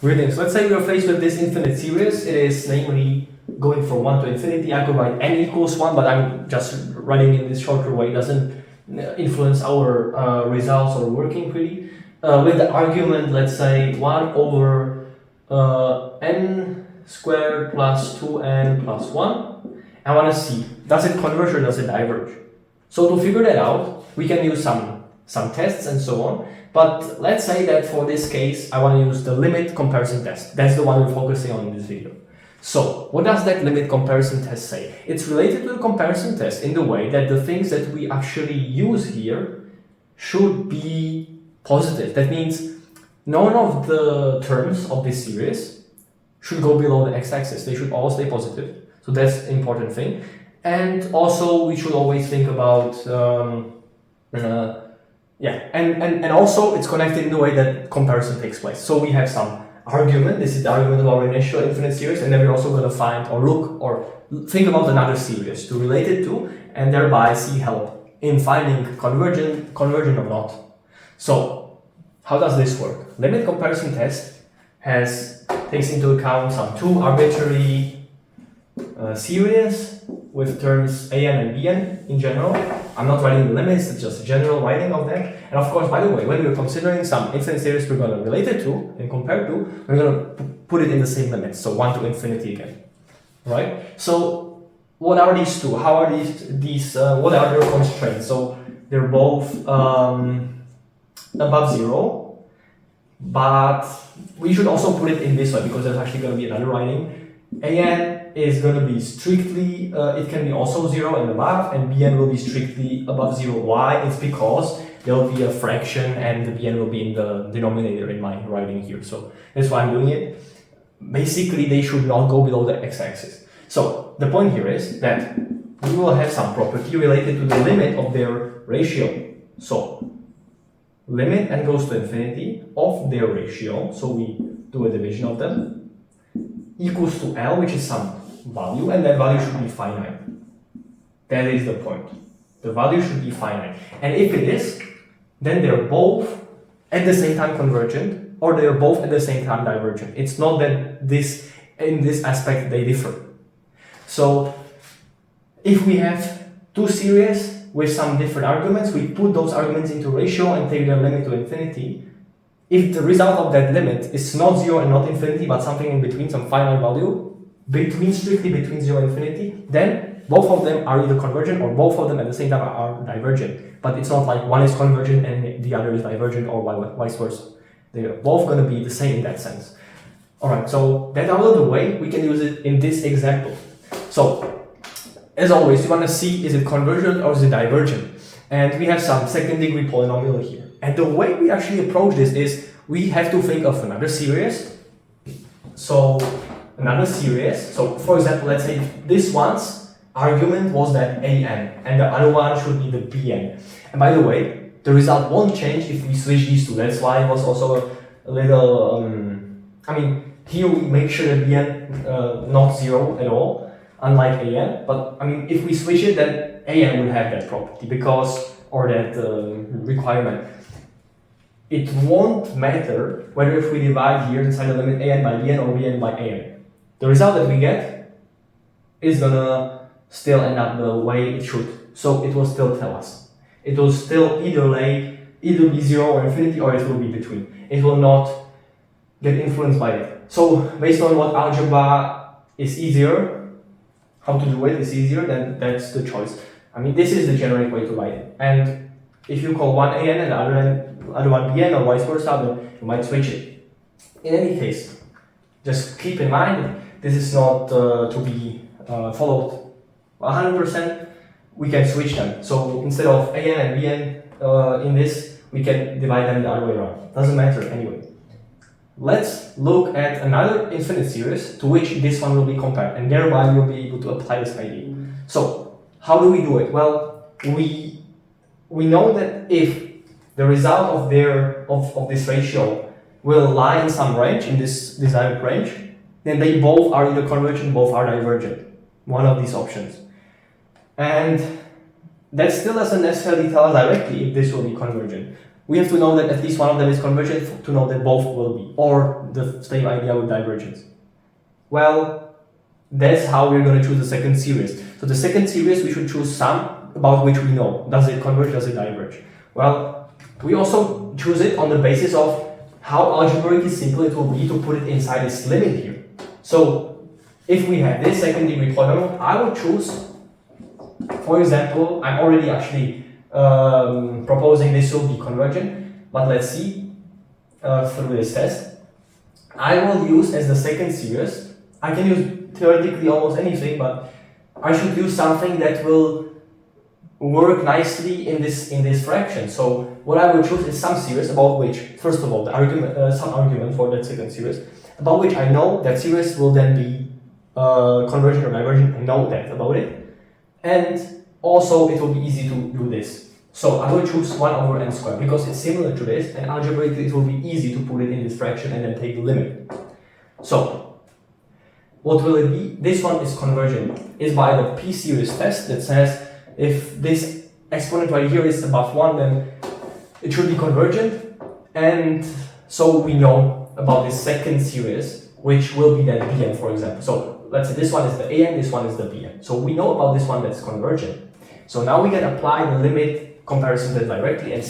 Greetings. Let's say we are faced with this infinite series. It is namely going from 1 to infinity. I could write n equals 1, but I'm just writing in this shorter way. It doesn't influence our results or working pretty. With the argument, let's say 1 over n squared plus 2n plus 1. I want to see, does it converge or does it diverge? So to figure that out, we can use some tests and so on. But let's say that for this case, I want to use the limit comparison test. That's the one we're focusing on in this video. So what does that limit comparison test say? It's related to the comparison test in the way that the things that we actually use here should be positive. That means none of the terms of this series should go below the x-axis. They should all stay positive. So that's an important thing. And also we should always think about and also it's connected in the way that comparison takes place. So we have some argument. This is the argument of our initial infinite series, and then we're also going to find or look or think about another series to relate it to, and thereby see help in finding convergent or not. So how does this work? Limit comparison test takes into account some two arbitrary series with terms an and bn in general. I'm not writing the limits, it's just a general writing of that. And of course, by the way, when we're considering some infinite series we're going to relate it to and compare to, we're going to put it in the same limits, so 1 to infinity again. Right? So what are these two? How are these what are their constraints? So they're both above 0, but we should also put it in this way because there's actually going to be another writing. An is going to be strictly, it can be also 0 and above, and bn will be strictly above 0. Why? It's because there will be a fraction and the bn will be in the denominator in my writing here. So that's why I'm doing it. Basically, they should not go below the x-axis. So the point here is that we will have some property related to the limit of their ratio. So limit n goes to infinity of their ratio, so we do a division of them, equals to L, which is some value, and that value should be finite. That is the point. The value should be finite. And if it is, then they're both at the same time convergent, or they're both at the same time divergent. It's not that in this aspect they differ. So if we have two series with some different arguments, we put those arguments into ratio and take their limit to infinity. If the result of that limit is not 0 and not infinity, but something in between, some finite value, strictly between 0 and infinity, then both of them are either convergent or both of them at the same time are divergent. But it's not like one is convergent and the other is divergent or vice versa. They're both going to be the same in that sense. Alright, so that's out of the way. We can use it in this example. So, as always, you want to see is it convergent or is it divergent? And we have some second degree polynomial here. And the way we actually approach this is we have to think of another series. So for example, let's say this one's argument was that an and the other one should be the bn. And by the way, the result won't change if we switch these two. That's why it was also a little, here we make sure that bn not 0 at all, unlike an. But if we switch it, then an would have that property or that requirement. It won't matter whether if we divide here inside the limit an by bn or bn by an. The result that we get is gonna still end up the way it should. So it will still tell us. It will still either be 0 or infinity, or it will be between. It will not get influenced by it. So based on what algebra is easier, how to do it is easier, then that's the choice. This is the generic way to write it. And if you call one an and the other one bn or vice versa, then you might switch it. In any case, just keep in mind this is not to be followed 100%. We can switch them. So instead of an and bn in this, we can divide them the other way around. Doesn't matter anyway. Let's look at another infinite series to which this one will be compared, and thereby you'll be able to apply this idea. So how do we do it? Well, we know that if the result of this ratio will lie in some range, in this desired range, then they both are either convergent, both are divergent. One of these options. And that still doesn't necessarily tell us directly if this will be convergent. We have to know that at least one of them is convergent to know that both will be, or the same idea with divergence. Well, that's how we're going to choose the second series. So the second series, we should choose some about which we know. Does it converge, does it diverge? Well, we also choose it on the basis of how algebraically simple it will be to put it inside this limit here. So if we have this second degree polynomial, I would choose, for example, I'm already actually proposing this will be convergent, but let's see through this test. I will use as the second series, I can use theoretically almost anything, but I should use something that will work nicely in this fraction. So what I will choose is some series about which, first of all, the argument, some argument for that second series, about which I know that series will then be convergent or divergent. I know that about it, and also it will be easy to do this. So I will choose 1 over n squared because it's similar to this, and algebraically it will be easy to put it in this fraction and then take the limit. So what will it be? This one is convergent. It's by the p-series test that says if this exponent right here is above 1, then it should be convergent. And so we know about this second series, which will be then Bn, for example. So let's say this one is the An, this one is the Bn. So we know about this one that's convergent. So now we can apply the limit comparison test directly and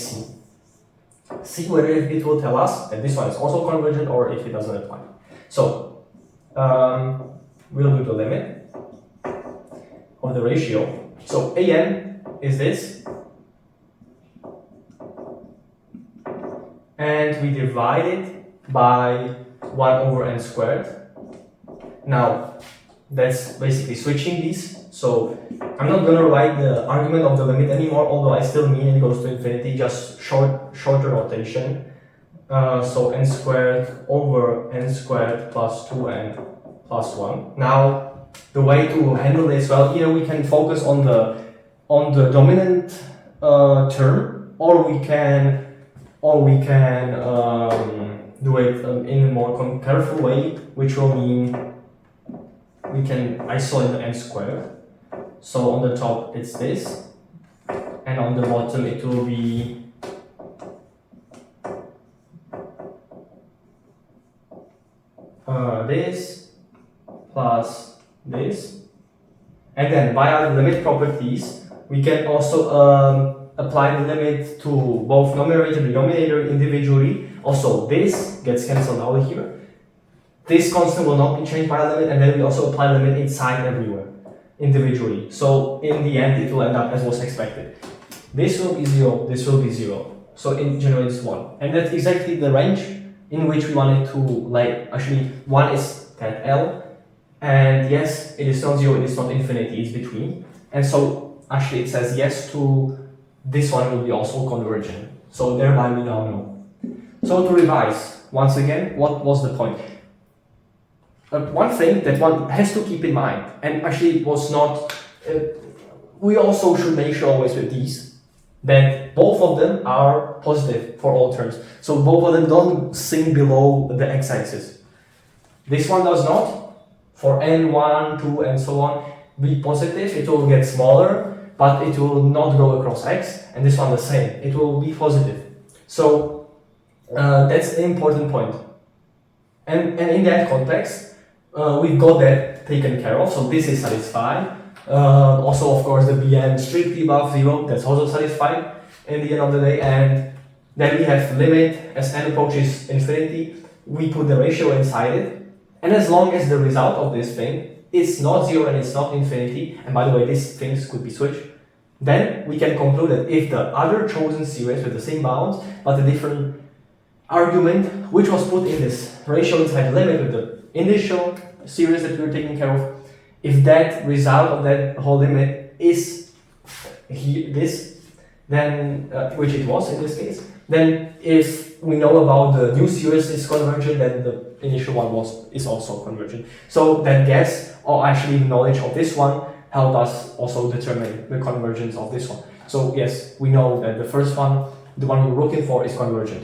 see whether it will tell us that this one is also convergent or if it doesn't apply. So we'll do the limit of the ratio. So An is this, and we divide it by 1 over n squared. Now that's basically switching these. So I'm not going to write the argument of the limit anymore, although I still mean it goes to infinity, just shorter notation. So n squared over n squared plus 2n plus 1. Now the way to handle this, well, either we can focus on the dominant term, or we can do it in a more careful way, which will mean we can isolate the n squared. So on the top it's this, and on the bottom it will be this plus this, and then via the limit properties we can also apply the limit to both numerator and denominator individually. Also this gets cancelled out here. This constant will not be changed by a limit, and then we also apply the limit inside everywhere individually. So in the end it will end up as was expected. This will be 0, this will be 0. So in general it's 1. And that's exactly the range in which we want it to lie. Actually 1 is that L, and yes, it is not 0, it is not infinity, it's between. And so actually it says yes to this one will be also convergent. So thereby we now know. So to revise, once again, what was the point? One thing that one has to keep in mind, and actually it was not, we also should make sure always with these, that both of them are positive for all terms. So both of them don't sink below the x-axis. This one does not. For n1, 2, and so on, be positive, it will get smaller, but it will not go across x, and this one the same, it will be positive. So that's an important point. And in that context, we've got that taken care of, so this is satisfied. Also, of course, the Bn strictly above 0, that's also satisfied in the end of the day. And then we have limit as n approaches infinity, we put the ratio inside it. And as long as the result of this thing is not 0 and it's not infinity, and by the way, these things could be switched, then we can conclude that if the other chosen series with the same bounds, but a different argument, which was put in this ratio inside the limit with the initial series that we were taking care of, if that result of that whole limit is this, then, which it was in this case, then if we know about the new series is convergent, then the initial one is also convergent. So that guess, or actually knowledge of this one, helped us also determine the convergence of this one. So yes, we know that the first one, the one we're looking for, is convergent.